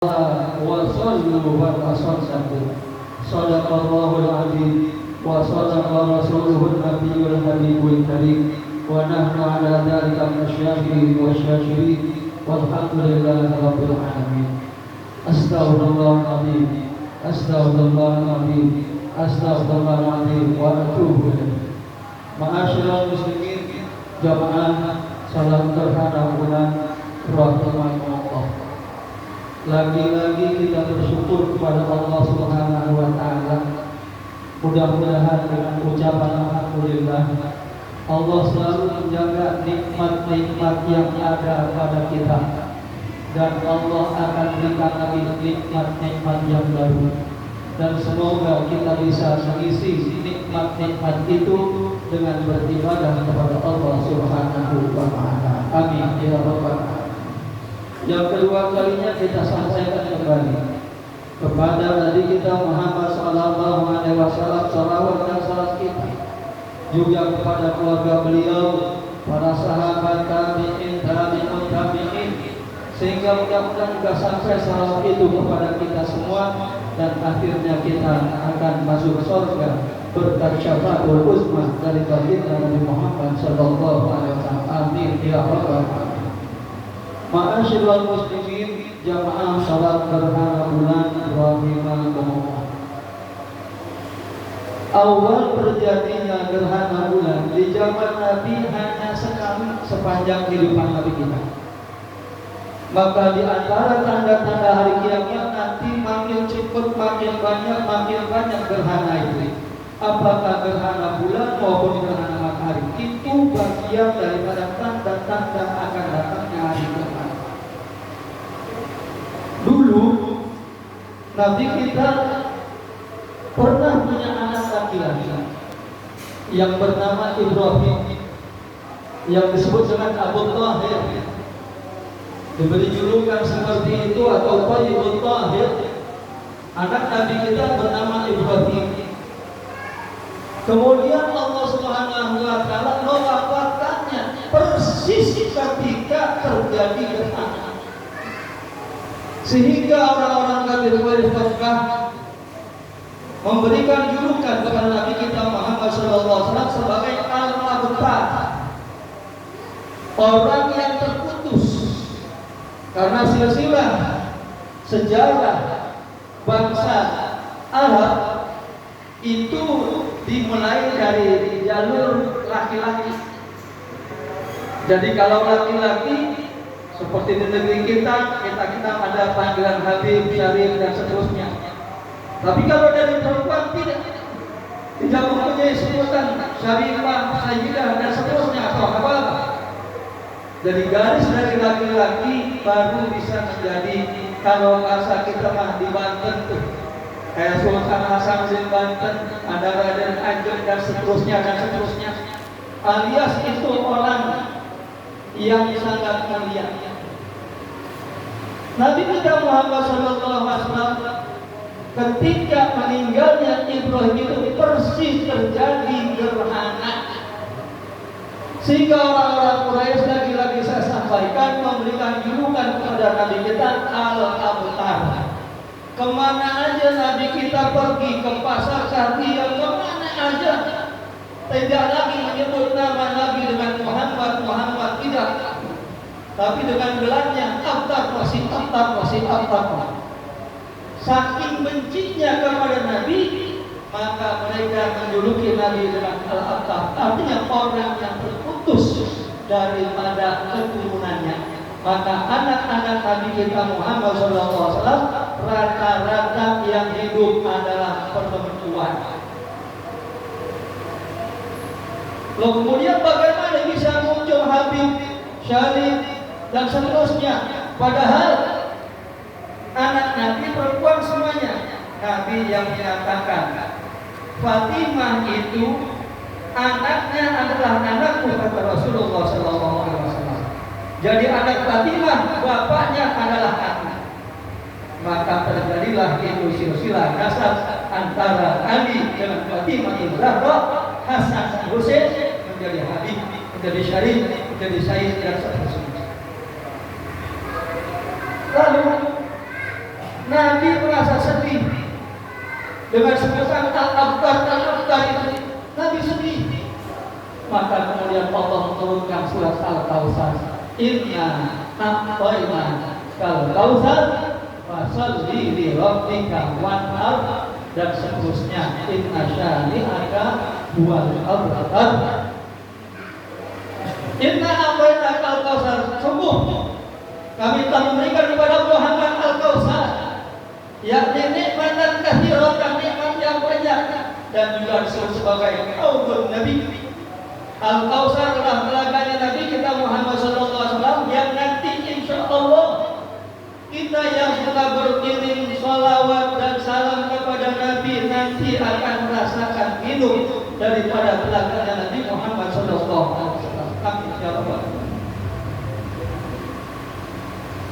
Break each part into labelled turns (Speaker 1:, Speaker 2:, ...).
Speaker 1: وصلوا وتصدقوا صدق الله العظيم وصدق رسوله النبي الحبيب الكريم ونحن على ذلك من الشاهدين والشاكرين والحمد لله رب العالمين. Astaghfirullahaladzim, astaghfirullahaladzim, astaghfirullahaladzim wa atubu ilaih. Ma'asyiral muslimin, jamaah salam terhadap bulan rahmat Allah. Lagi-lagi kita bersyukur kepada Allah Subhanahu wa taala. Mudah-mudahan dengan ucapan alhamdulillah Allah selalu menjaga nikmat-nikmat yang ada pada kita, dan Allah akan berikan lagi nikmat-nikmat yang baru, dan semoga kita bisa mengisi nikmat-nikmat itu dengan beribadah kepada Allah Subhanahu wa taala. Amin ya rabbal alamin. Yang kedua kalinya kita sampaikan kembali kepada Nabi kita Muhammad sallallahu alaihi wasallam, salawat dan salam kita juga kepada keluarga beliau, para sahabat tabi'in, tabi'ut tabi'in, sehingga mudah-mudahan juga sampai salawat itu kepada kita semua, dan akhirnya kita akan masuk surga berkat syafaatul uzma dari baginda Nabi Muhammad sallallahu alaihi wasallam. Amin ya rabbal alamin. Ma'asyiral muslimin, jamaah salat gerhana bulan rahimakumullah. Awal terjadinya gerhana bulan di zaman Nabi hanya sekali sepanjang kehidupan Nabi kita. Maka di antara tanda-tanda hari kiamat nanti makin cepat, makin banyak gerhana itu. Apakah gerhana bulan maupun gerhana matahari, itu bagian daripada tanda-tanda akan datangnya hari kiamat. Dulu Nabi kita pernah punya anak laki-laki yang bernama Ibrahim, yang disebut dengan Abu Thahir, diberi julukan seperti itu atau Thayyibut Thahir. Anak Nabi kita bernama Ibrahim. Kemudian Allah Subhanahu wa taala mewafatkannya persis ketika terjadi gerhana. Sehingga orang-orang kafir Quraisy Mekah memberikan julukan kepada Nabi kita Muhammad sallallahu alaihi wasallam sebagai Al-Abtar, orang yang terputus. Karena silsilah sejarah bangsa Arab itu dimulai dari jalur laki-laki. Jadi kalau laki-laki seperti di negeri kita ada panggilan Habib, Syarif dan seterusnya. Tapi kalau dari perempuan tidak mempunyai sebutan Syarifah, Sayyidah dan seterusnya atau apa. Jadi garis dari laki-laki baru bisa menjadi, kalau bahasa kita mah di Banten tuh kayak Sultan Hasan di Banten, ada Raden Ajeng dan seterusnya, alias itu orang yang sangat mulia. Nabi kita Muhammad sallallahu alaihi wasallam ketika meninggalnya Ibrahim itu persis terjadi gerhana, sehingga orang-orang Quraisy lagi-lagi saya sampaikan memberikan julukan kepada Nabi kita Al-Abtar. Kemana aja Nabi kita pergi, ke pasar Syariah, kemana aja, tidak lagi menyebut nama Nabi dengan Muhammad, tidak, tapi dengan gelarnya Abtar. Saking bencinya kepada Nabi, maka mereka menjuluki Nabi dengan Al-Abtar, artinya orang yang terputus daripada keturunannya. Maka anak-anak Nabi kita Muhammad SAW rata-rata yang hidup adalah perempuan. Loh, kemudian bagaimana bisa muncul Habib, Syarif dan seterusnya, padahal anak Nabi perempuan semuanya? Nabi yang menyatakan Fatimah itu anaknya adalah anakku, kata Rasulullah SAW. Jadi anak Fatimah bapaknya adalah anak. Maka terjadilah itu silsilah nasab antara Ali dengan Fatimah Zahra, Hasan Husain menjadi Habib, menjadi Syarif, menjadi Sayyid dan seterusnya. Lalu Nabi merasa sedih dengan sebutan al-abtar itu. Nabi sedih. Maka kemudian Allah menurunkan surat Al-Kautsar. Inna a'tayna kal kautsar fasholli li rabbika wanhar, dan seterusnya. Inna syani'aka huwal abtar. Inna a'tayna kal kautsar, sungguh kami telah memberikan kepada Muhammad Al-Kautsar, yakni nikmatan katsiratan, nikmat yang banyak, dan juga disebut sebagai Haudun Nabi. Al-Kautsar adalah telaganya Nabi kita Muhammad SAW, yang nanti insya Allah kita yang telah berkirim sholawat dan salam kepada Nabi nanti akan merasakan minum daripada telaganya Nabi Muhammad SAW. Amin ya Rabbal alamin.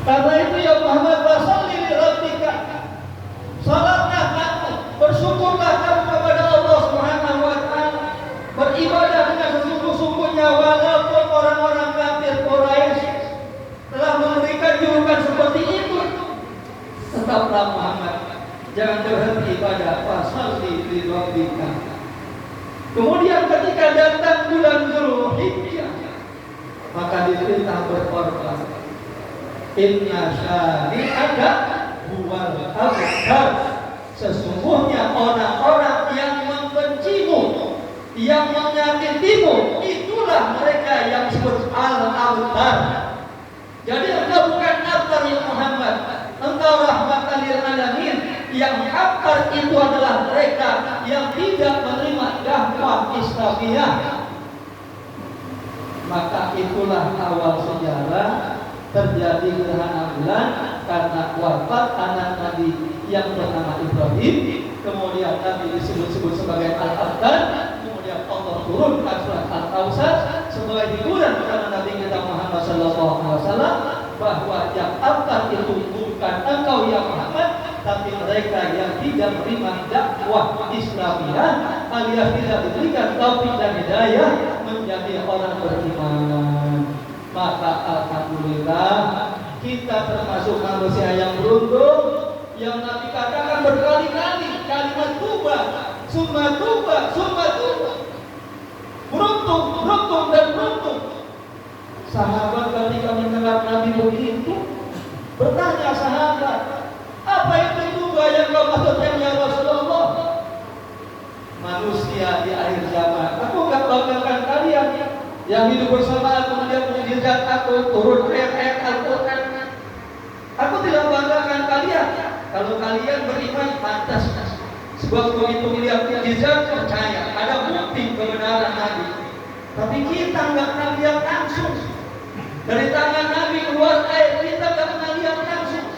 Speaker 1: Karena itu ya Muhammad, fasholli li rabbika, salatlah kamu, bersyukurlah kamu kepada Allah Subhanahu wa taala, beribadah dengan sesungguh-sungguhnya, walaupun orang-orang kafir Quraisy telah memberikan julukan seperti itu. Tetaplah Muhammad, jangan berhenti pada fasholli li rabbika. Kemudian ketika datang bulan Dzulhijjah, maka diperintah berkorban. Inna syani'aka huwal abtar. Sesungguhnya orang-orang yang membencimu, yang menyakitimu, itulah mereka yang disebut al-abtar. Jadi engkau bukan abtar ya Muhammad, engkau rahmatan lil alamin. Yang abtar itu adalah mereka yang tidak menerima dakwah Islamiyah. Maka itulah awal sejarah terjadi gerhana bulan karena wafat anak Nabi yang bernama Ibrahim. Kemudian Nabi disebut-sebut sebagai Al-Abtar. Kemudian Allah turunkan surat Al-Kautsar sebagai hiburan kepada Nabi kita Muhammad SAW, bahwa yang abtar itu bukan engkau ya Muhammad, tapi mereka yang tidak menerima dakwah Islamiyah, alias tidak diberikan taufik dan hidayah menjadi orang beriman. Maka alhamdulillah kita termasuk manusia yang beruntung, yang Nabi katakan berkali-kali kalimat tuba, summa tuba, summa tuba. Beruntung, beruntung dan beruntung. Sahabat ketika mendengar Nabi begitu, bertanya sahabat, apa itu tuba yang kau maksudkan ya Rasulullah? Manusia di akhir zaman, aku enggak banggakan kalian yang hidup bersama aku, kemudian mujizat aku, turun ayat-ayat Al-Quran. Aku tidak banggakan kalian. Kalau kalian beriman, pantas. Sebab begitu melihat mujizat, percaya ada bukti kebenaran Nabi. Tapi kita nggak pernah lihat langsung. Dari tangan Nabi keluar air, kita nggak pernah lihat langsung.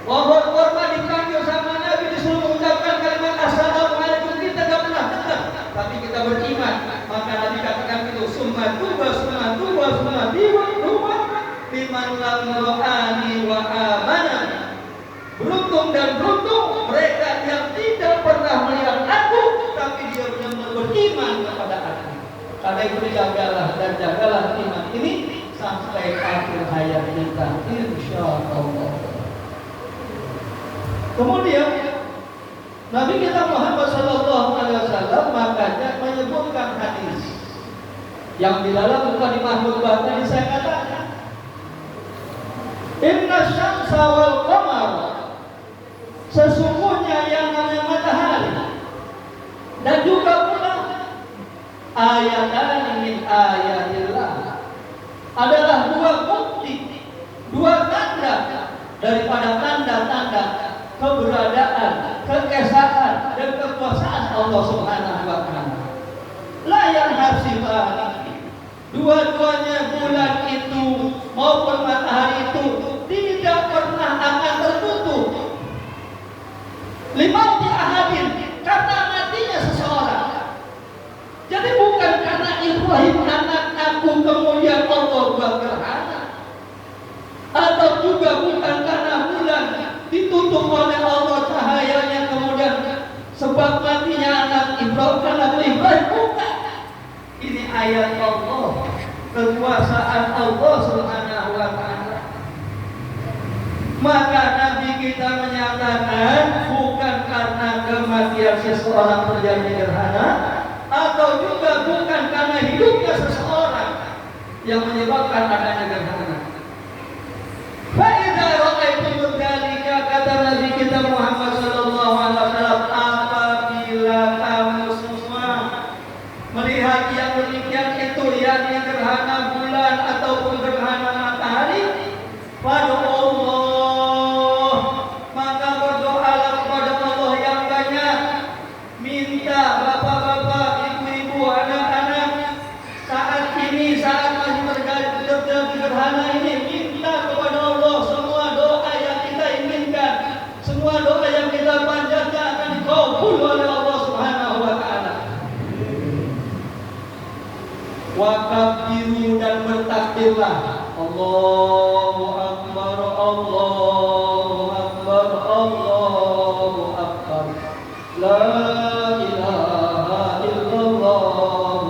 Speaker 1: Pohon korma dipanggil sama Nabi, disuruh mengucapkan kalimat Assalamualaikum, kita nggak pernah dengar. Tapi kita beriman. Maka Nabi katakan itu, summa tuba, summa tuba, summa tuba, liman lam ro'ani wa amana. Beruntung dan beruntung mereka yang tidak pernah melihat aku, tapi dia benar-benar beriman kepada aku. Karena itu jagalah dan jagalah iman ini sampai akhir hayat kita, insya Allah. Kemudian Nabi kita Muhammad SAW makanya menyebutkan hadis yang di dalam Mukadimah Khutbah tadi saya katakan, Inna syamsa wal qamar, sesungguhnya yang namanya matahari dan juga bulan, ayatan min ayatillah, adalah dua bukti, dua tanda daripada tanda-tanda keberadaan, keesaan dan kekuasaan Allah Subhanahu wa taala. La yang hasibani, dua-duanya bulan itu maupun matahari itu tidak pernah akan tertutup. Limauti ahadin, karena matinya seseorang. Jadi bukan karena Ibrahim anak aku kemudian Allah buat gerhana, atau juga bukan karena bulan ditutup oleh Allah cahayanya kemudian sebab matinya anak Ibrahim, bukan. Ini ayat Allah, kekuasaan Allah Subhanahu wa taala. Maka Nabi kita menyatakan bukan karena kematian seseorang terjadi gerhana, atau juga bukan karena hidupnya seseorang yang menyebabkan adanya gerhana. Fa'idha ra'aitum dzalika, kata Nabi kita Muhammad sallallahu alaihi wasallam, apabila kamu semua melihat yang demikian itu, yakni gerhana bulan ataupun gerhana matahari, pada Allah, maka berdoalah kepada Allah yang banyak. Minta bapak-bapak, ibu-ibu, anak-anak saat ini, saat masih terjadi gerhana ini, minta kepada Allah semua doa yang kita inginkan, semua doa yang kita panjatkan akan dikabul oleh Allah Subhanahu wa taala. Wa kabbiru, dan bertakbirlah, Allahu Akbar, Allahu Akbar, Allahu Akbar, la ilaha illallah,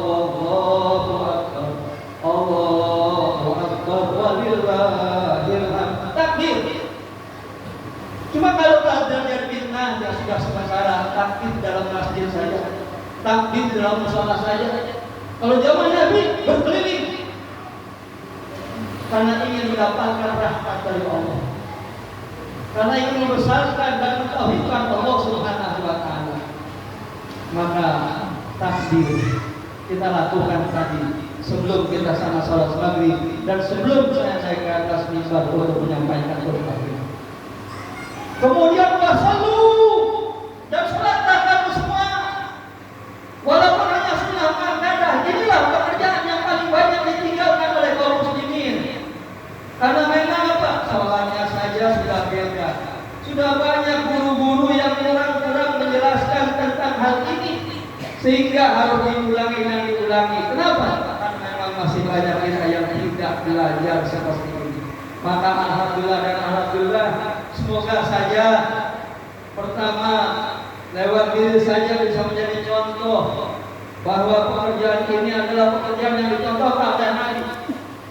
Speaker 1: wallahu akbar, Allahu Akbar, walillahil hamd. Takbir. Cuma kalau terjadi fitnah, ya sudah sementara, takbir dalam masjid saja, takbir dalam musala saja. Kalau zaman Nabi berkeliling, karena ingin mendapatkan rahmat dari Allah, karena ingin membesarkan dan mentauhidkan Allah Subhanahu wa taala, maka takbir kita lakukan tadi sebelum kita sama salat maghrib dan sebelum saya naik ke atas mimbar untuk menyampaikan khutbah. Kemudian wasallu, dan salatlah kamu semua, walaupun hanya sunnah muakkadah. Inilah pekerjaan yang paling banyak ditinggalkan oleh kaum muslimin. Karena memang apa? Soalnya saja sudah beda. Sudah banyak guru-guru yang kurang-kurang menjelaskan tentang hal ini, sehingga harus diulangi dan diulangi. Kenapa? Karena memang masih banyak kita yang tidak belajar seperti ini. Maka alhamdulillah dan alhamdulillah, semoga saja pertama lewat diri saja bisa menjadi contoh bahwa pekerjaan ini adalah pekerjaan yang dicontohkan oleh Nabi.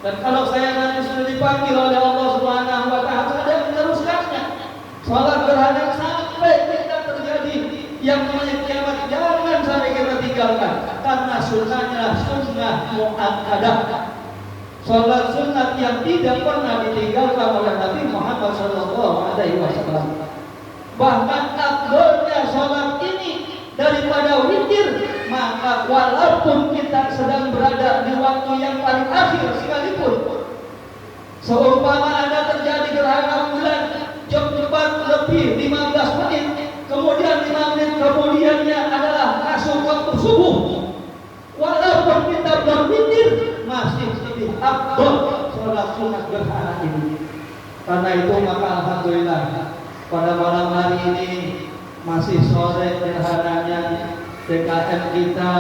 Speaker 1: Dan kalau saya nanti sudah dipanggil oleh Allah Subhanahu wa taala, saya meneruskannya. Salat gerhana sampai kita terjadi yang namanya kiamat, jangan sampai kita tinggalkan, karena sunnahnya sunnah muakkadah. Salat sunat yang tidak pernah ditinggalkan oleh Nabi Muhammad sallallahu alaihi wasallam. Bahkan afdalnya salat ini daripada witir, maka walaupun kita sedang berada di waktu yang paling akhir sekalipun, seumpama ada terjadi gerhana bulan jam 4 lebih 15 menit, kemudian 5 menit kemudiannya adalah masuk waktu subuh, walaupun kita berwitir masih lebih afdal salat sunat gerhana ini. Karena itu maka alhamdulillah pada malam hari ini masih sore gerhananya, DKM kita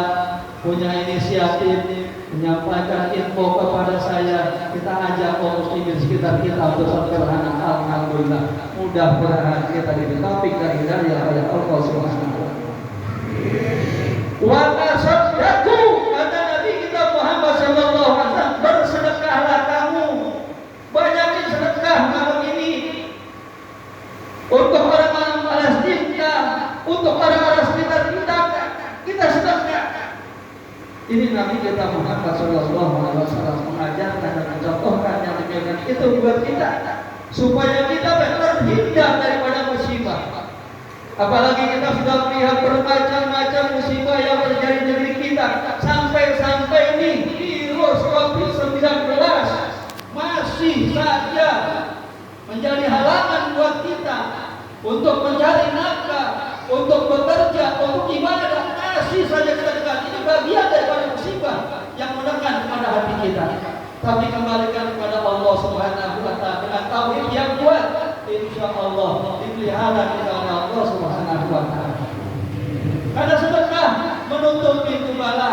Speaker 1: punya inisiatif menyampaikan info kepada saya. Kita ajak kaum muslimin sekitar kita untuk sholat gerhana. Alhamdulillah, mudah-mudahan kita diberi taufik dan hidayah oleh Allah Subhanahu wa taala. Wa tasaddaqu, kata Nabi kita Muhammad sallallahu alaihi wasallam, bersedekahlah kamu, banyakin sedekah malam ini untuk orang-orang Palestina, untuk orang-orang sekitar kita sedekah. Ini Nabi kita Muhammad sallallahu alaihi wasallam mengajarkan dan mencontohkan yang demikian itu buat kita, supaya kita terhindar daripada musibah. Apalagi kita sudah melihat bermacam-macam musibah yang terjadi di negeri kita, sampai-sampai ini virus COVID-19 masih saja menjadi halangan buat kita untuk mencari nafkah, untuk bekerja, untuk ibadah. Masih saja kita dekat. Ini bagian daripada musibah yang menekan kepada hati kita. Tapi kembalikan kepada Allah Subhanahu wa taala dengan tauhid yang kuat, insya Allah dipelihara kita oleh Allah Subhanahu wa taala. Karena sedekah menutup pintu bala.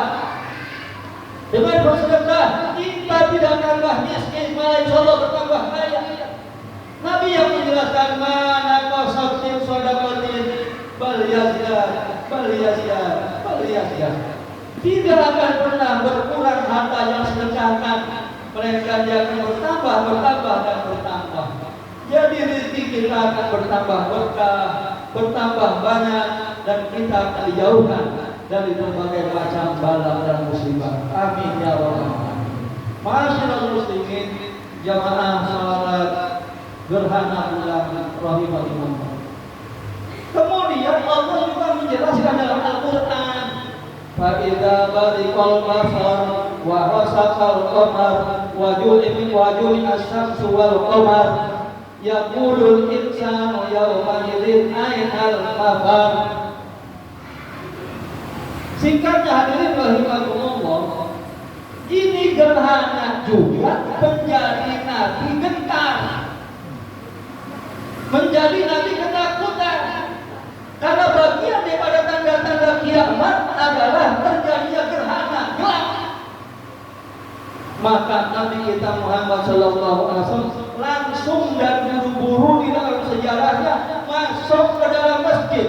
Speaker 1: Dengan bersedekah kita tidak tambah miskin, malah insya Allah bertambah kaya. Nabi yang menjelaskan mana qasatin shadaqatin bal yazid. Tidak akan pernah berkurang harta yang sedekahkan, melainkan dia akan bertambah dan bertambah. Jadi rezeki kita akan bertambah berkah, bertambah banyak, dan kita akan dijauhkan dari berbagai macam bala dan musibah. Amin ya rabbal alamin. Ma'asyiral muslimin, jamaah salat gerhana bulan rahimakumullah. Kemudian Allah juga menjelaskan dalam Al-Quran, فَإِذَا بَرِقَ الْبَصَرُ وَخَسَفَ الْقَمَرُ وَجُمِعَ الشَّمْسُ وَالْقَمَرُ يَقُولُ الْإِنسَانُ يَوْمَئِذٍ أَيْنَ الْمَفَرُ. Singkatnya hadirin rahimakumullah, ini gerhana juga menjadi nabi gentar, menjadi nabi ketakutan. Karena bagian daripada tanda-tanda kiamat adalah terjadinya gerhana gelap. Maka Nabi kita Muhammad SAW langsung dan buru-buru di dalam sejarahnya masuk ke dalam masjid,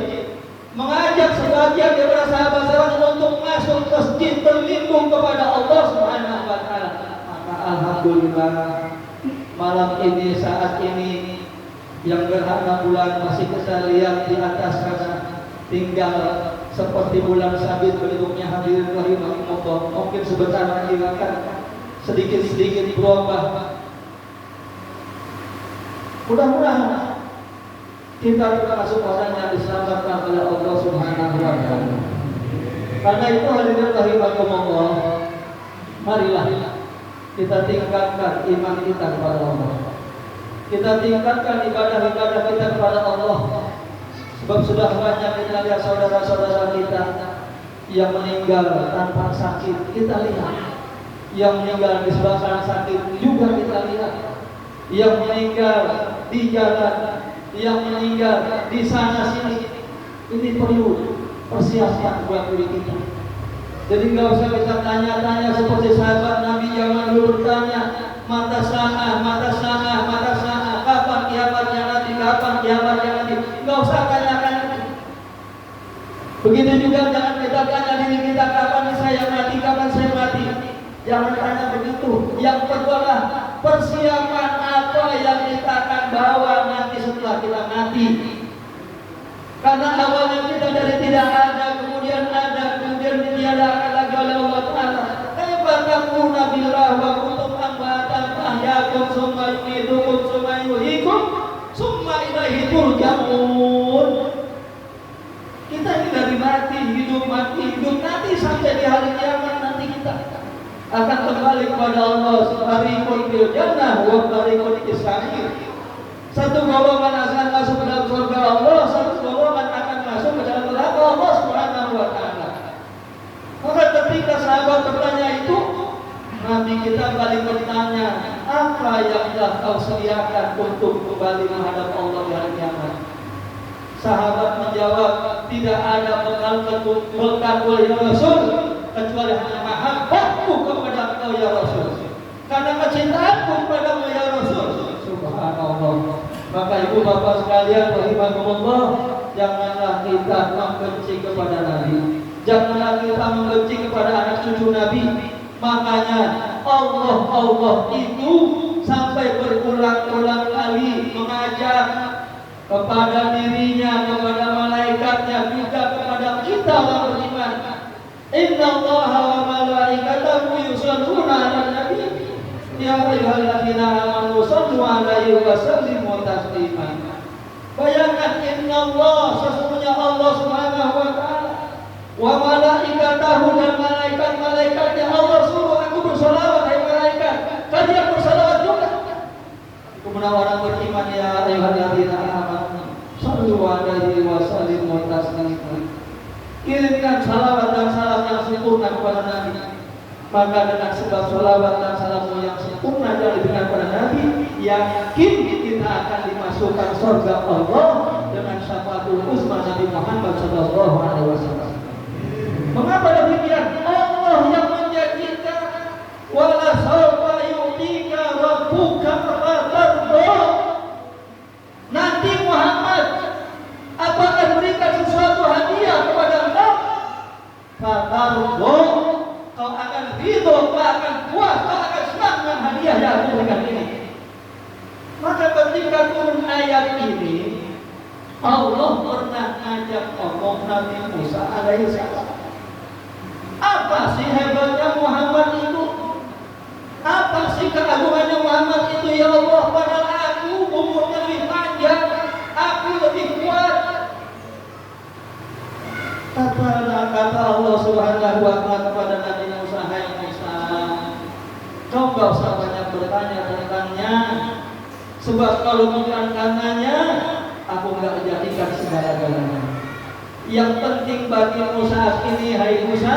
Speaker 1: mengajak sebagian daripada sahabat-sahabat untuk masuk masjid berlindung kepada Allah Subhanahu wa taala. Maka alhamdulillah malam ini, saat ini, yang gerhana bulan masih kita lihat di atas sana, tinggal seperti bulan sabit bentuknya hadirin rahimahumullah. Mungkin sebentar lagi akan sedikit-sedikit berubah. Mudah-mudahan kita termasuk orang yang diselamatkan oleh Allah Subhanahu wa taala. Karena itu hadirin rahimahumullah, marilah kita tingkatkan iman kita kepada Allah. Kita tingkatkan ibadah-ibadah kita kepada Allah. Sebab sudah banyak kita lihat saudara-saudara kita yang meninggal tanpa sakit, kita lihat. Yang meninggal disebabkan sakit juga kita lihat. Yang meninggal di jalan, yang meninggal di sana sini. Ini perlu persiapan buat diri kita. Jadi nggak usah kita tanya-tanya seperti sahabat Nabi zaman dulu bertanya, mata sa'ah, kapan kiamatnya nanti, kapan kiamatnya nanti. Nggak usah tanyakan. Begitu juga jangan kita tanya diri kita, kapan saya mati, kapan saya mati. Jangan tanya begitu. Yang kedua adalah persiapan apa yang kita akan bawa nanti setelah kita mati. Karena awalnya kita dari tidak ada, kemudian ada, kemudian ditiadakan lagi oleh Allah Ta'ala. Kaifa billah wa kuntum amwatan fahyakum summa yumiitukum summa yuhyikum summa ilaihi turja'un. Kita ini dari mati hidup nanti sampai di hari kiamat nanti kita akan kembali kepada Allah. Fariqun fil jannah wa fariqun fis sa'ir. Satu golongan akan masuk ke dalam surga Allah, satu golongan akan masuk ke dalam neraka Allah Subhanahu wa taala. Maka ketika sahabat bertanya itu, Nabi kita balik bertanya, apa yang telah kau sediakan untuk kembali menghadap Allah di hari kiamat? Sahabat menjawab, tidak ada bekal ya Rasul, kecuali hanya mahabbatku kepada engkau ya Rasul. Karena kecintaanku kepadamu ya Rasul. Subhanallah. Maka ibu bapak sekalian rahimahumullah, janganlah kita membenci kepada Nabi, janganlah kita membenci kepada anak cucu Nabi. Makanya Allah itu sampai berulang-ulang kali mengajak kepada dirinya, kepada malaikatnya, juga kepada kita orang beriman. Innallaha wa malaikatahu yusholluna 'alan nabi ya ayyuhalladzina amanu shallu 'alaihi wa sallimu taslima. Bayangkan, innallah, sesungguhnya Allah Subhanahu wa taala, wa malaikatahu, dan malaikat-malaikatnya Allah suruh aku bersolawat, hai malaikat, kalian bersolawat juga. Kemudian orang beriman, ya ayyuhalladzina amanu shallu 'alaihi wa sallimu taslima. Kirimkan salawat dan salam yang sempurna kepada Nabi. Maka dengan sebab salawat dan salam yang sempurna yang diberikan kepada Nabi, yakin kita akan dimasukkan surga Allah dengan syafaatul uzma Nabi Muhammad sallallahu alaihi wasallam. Mengapa demikian? Allah yang menjanjikan, wala sawfa yu'tika rabbuka fatarda. Nanti Muhammad apakah berikan sesuatu hadiah kepada engkau? Fatarda, kau akan ridho, kau akan puas, kau akan senang dengan hadiah yang aku berikan ini. Maka ketika turun ayat ini, pernah ngajak ngomong Nabi Musa alaihissalam. Apa sih hebatnya Muhammad itu? Apa sih keagungannya Muhammad itu ya Allah? Padahal aku umurnya lebih panjang, aku lebih kuat. Kata Allah Subhanahu wa Ta'ala kepada Nabi Musa, hai Musa, kau gak usah banyak bertanya tentangnya, sebab kalau bukan karenanya aku gak jadikan segala-galanya. Yang penting bagimu saat ini, hai Musa,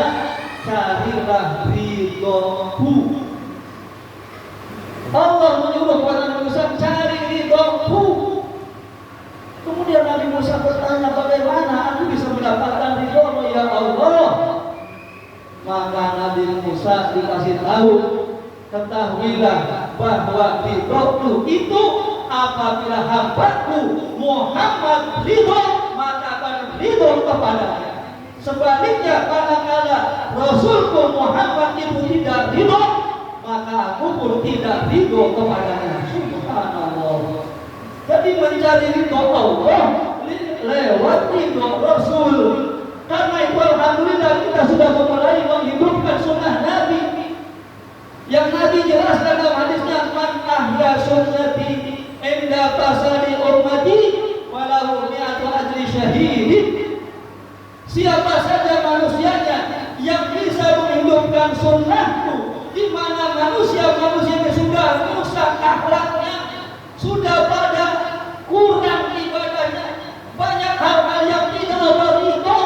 Speaker 1: carilah ridhoku. Allah menyuruh kepada Nabi Musa, cari ridhoku. Kemudian Nabi Musa bertanya, bagaimana aku bisa mendapatkan ridhomu ya Allah? Maka Nabi Musa dikasih tahu, ketahuilah bahwa ridhoku itu apabila hambaku Muhammad ridho, maka akan ridho kepadanya. Sebaliknya, kadang-kadang Rasulku Muhammad itu tidak ridho, maka aku pun tidak ridho kepadanya. Subhanallah. Jadi mencari ridho Allah lewat ridho Rasul. Karena itu alhamdulillah kita sudah mulai menghidupkan sunnah Nabi. Yang Nabi jelaskan dalam hadisnya, man ahya sunnati inda fasadi ummati walahu mi'atu ajri syahidin. Siapa saja manusianya yang bisa menghidupkan sunnahku, di mana manusia-manusia yang sudah rusak akhlaknya, sudah pada kurang ibadahnya, banyak hal-hal yang tidak beridho,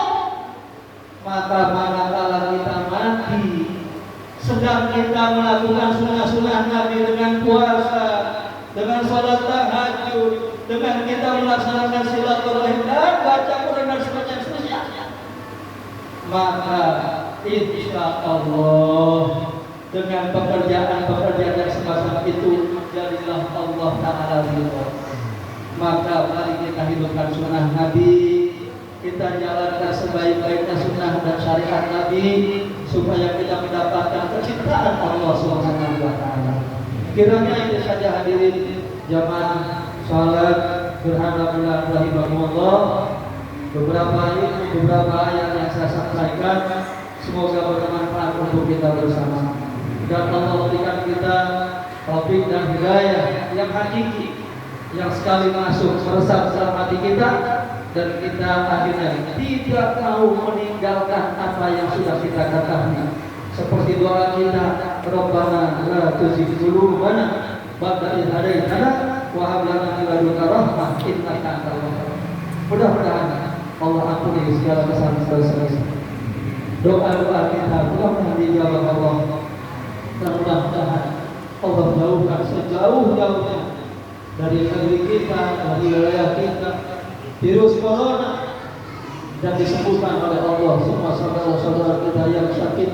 Speaker 1: maka manakala kita mati sedang kita melakukan sunnah-sunnah Nabi dengan puasa, dengan salat tahajud, dengan kita melaksanakan silaturahim dan baca Quran dan sebagainya, maka insya Allah dengan pekerjaan-pekerjaan yang semacam itu jadilah Allah Ta'ala ridho. Maka mari kita hidupkan sunnah Nabi, kita jalankan sebaik-baiknya sunnah dan syariat Nabi, supaya kita mendapatkan kecintaan Allah Subhanahu wa Ta'ala. Kiranya itu saja hadirin jamaah salat gerhana bulan rahimahullah. Beberapa ayat yang saya sampaikan semoga bermanfaat untuk kita bersama, dan Allah berikan kita taufik dan hidayah yang hakiki, yang sekali masuk meresap dalam hati kita, dan kita akhirnya tidak mau meninggalkan apa yang sudah kita ketahui. Seperti doa kita, Rabbana la tuzigh qulubana ba'da idh hadaytana wa hab lana min ladunka rahmah innaka antal wahhab. Mudah-mudahan Allah ampuni segala kesalahan dosa-dosa. Doa-doa kita mudah-mudahan dijawab Allah, dan mudah-mudahan Allah jauhkan sejauh-jauhnya dari negeri kita, dari wilayah kita virus corona, dan disembuhkan oleh Allah semua saudara-saudara kita yang sakit,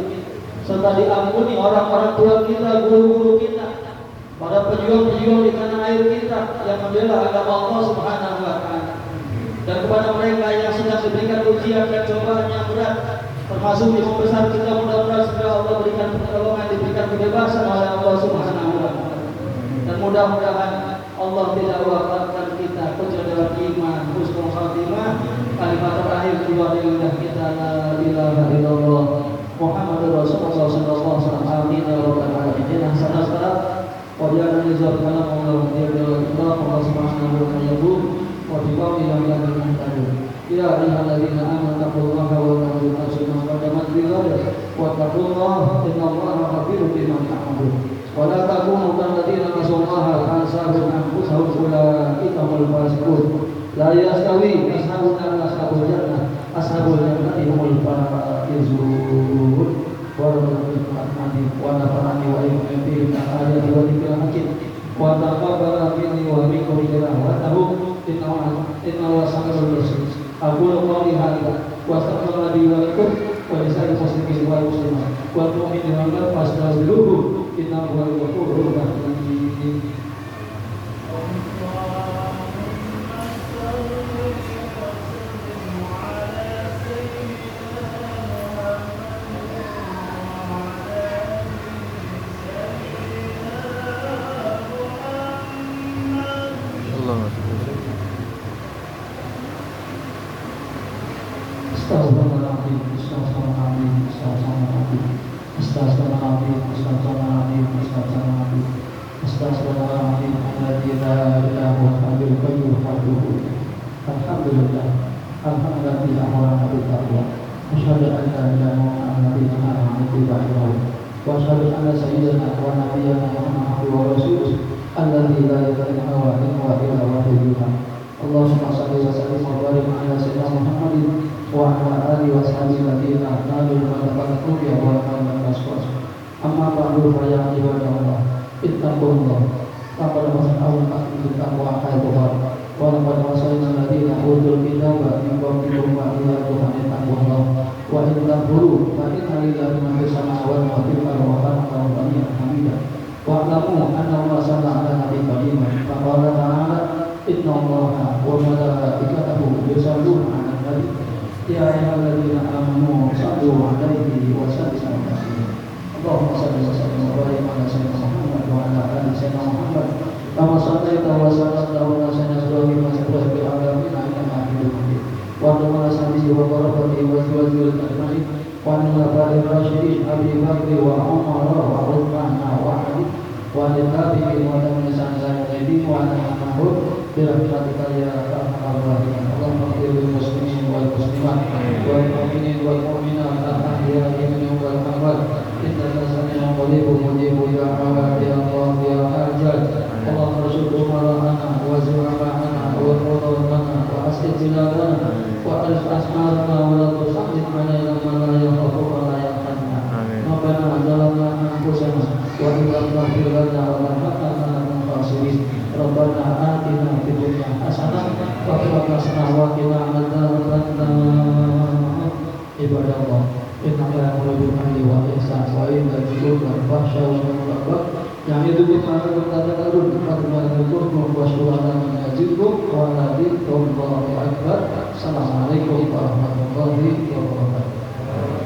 Speaker 1: serta diampuni orang-orang tua kita, guru-guru kita, para pejuang-pejuang di tanah air kita yang membela agama Allah Subhanahu wa Ta'ala. Dan kepada mereka yang sedang diberikan ujian dan cobaan yang berat, termasuk imam besar kita, mudah-mudahan segera Allah berikan pertolongan, diberikan kebebasan oleh Allah Subhanahu wa Ta'ala. Dan mudah-mudahan Allah tidak wafatkan kita kecuali dalam iman, husnul khatimah. Kalimat terakhir keluar dari lidah kita, la ilaha illallah Muhammadur Rasulullah sallallahu alaihi wasallam. Amin ya rabbal alamin. Hasanah wa bi'ana nizar kalam Allah wa bi'ana Allah subhanahu wa ta'ala wa biqawli yang tadi. Ya ayyuhalladzina amanu taqullaha wa la tusyriku qaddamat billahi wa taqullaha innallaha khabirun bima ta'malun. Wa la takunu kalladzina nasallaha fansahum anfusahum ulaika humul fasiqun. La yastawi ashabun nar ashabul jannah ashabul jannati humul faizun. Wa nafa'ani wa iyyakum bi ayati wa dzikril hakim. Wa taqabbala minni wa minkum tilawatahu innahu sami'un basir. Aqulu qawli hadza wa astaghfirullaha li wa lakum wa lisa'il muslimin wal muslimat wal mu'minina wal fastaghfiruhu innahu huwal ghafurur rahim. Astaghfirullahaladzim, astaghfirullahaladzim, astaghfirullahaladzim, astaghfirullahaladzim, astaghfirullahaladzim, astaghfirullahaladzim, astaghfirullahaladzim, alladzi la ilaha illa huwal qayyum wa atubu ilaih. Alhamdulillah, alhamdulillah wa bittaqwa. Asyhadu an la ilaha illallah wa asyhadu anna sayyidana wa nabiyyana Muhammadan wa rasuluh alladzi la ilaha illa huwa wahyuhu. Allahumma shalli wa sallim wa barik ala sayyidina Muhammadin wa ala alihi wa sahbihi alladziina nalu al-taqwa wa al-maswas. Amma ba'du fa ya ibadallah, ittaqullah. Taqwa mas'alun aqbil taqwa haqqan. Wa laqad wasalna alladziina utul kitaba min qablikum wa iyyakum an taqullah. Wa in taqulu fa inna lillahi ma fis samawati wa fil ardi wa kana ghaniyan hamidah. Wa'lamu anna Allah salla ala nabi karimah. Faqala ta'ala inna Allaha wa malaikatahu yusalluna 'alan nabi ya ayyuhalladzina amanu sallu 'alaihi wa sallimu taslima. Allahumma shalli wa sallim wa barik ala sayyidina Muhammad wa ala ali sayyidina Muhammad kama shallaita wa sallamta ala sayyidina Ibrahim wa ala ali alamin innaka Hamidum Majid. Wa ala sahbihi wa barakatihi wa azwajihi ajma'in wa ala ali rasyidin Abi Bakr wa Umar wa Uthman wa Ali wa ala tabi'in wa ala sahabati wa ala mahmud birahmatika ya arhamar rahimin. Allahumma ighfir lil muslimin wal muslimat wal mu'minin wal mu'minat al-ahya'i minhum wal amwat innaka sami'un qaribun mujibul da'wat ya Allah ya Hajjaj. Allahumma rzuq umarana wa zu'amana wa qadana wa asqit biladana wa alif asmarana wa la tusallit alaina man la yakhafuka wa la yarhamna. Rabbana zalamna anfusana wa in lam taghfir lana wa tarhamna lanakunanna minal khasirin. Rabbana atina fid dunya hasanah wa fil akhirati hasanah wa qina adzabannar. Ibadallah, innallaha ya'muru bil 'adli wal ihsani wa ita'i dzil qurba wal fahsya'i wal munkari wal baghi ya'idukum la'allakum tadhakkarun. Fadhkurullaha washkuruhu yazidkum wa ladzikrullahi akbar. Assalamualaikum warahmatullahi wabarakatuh.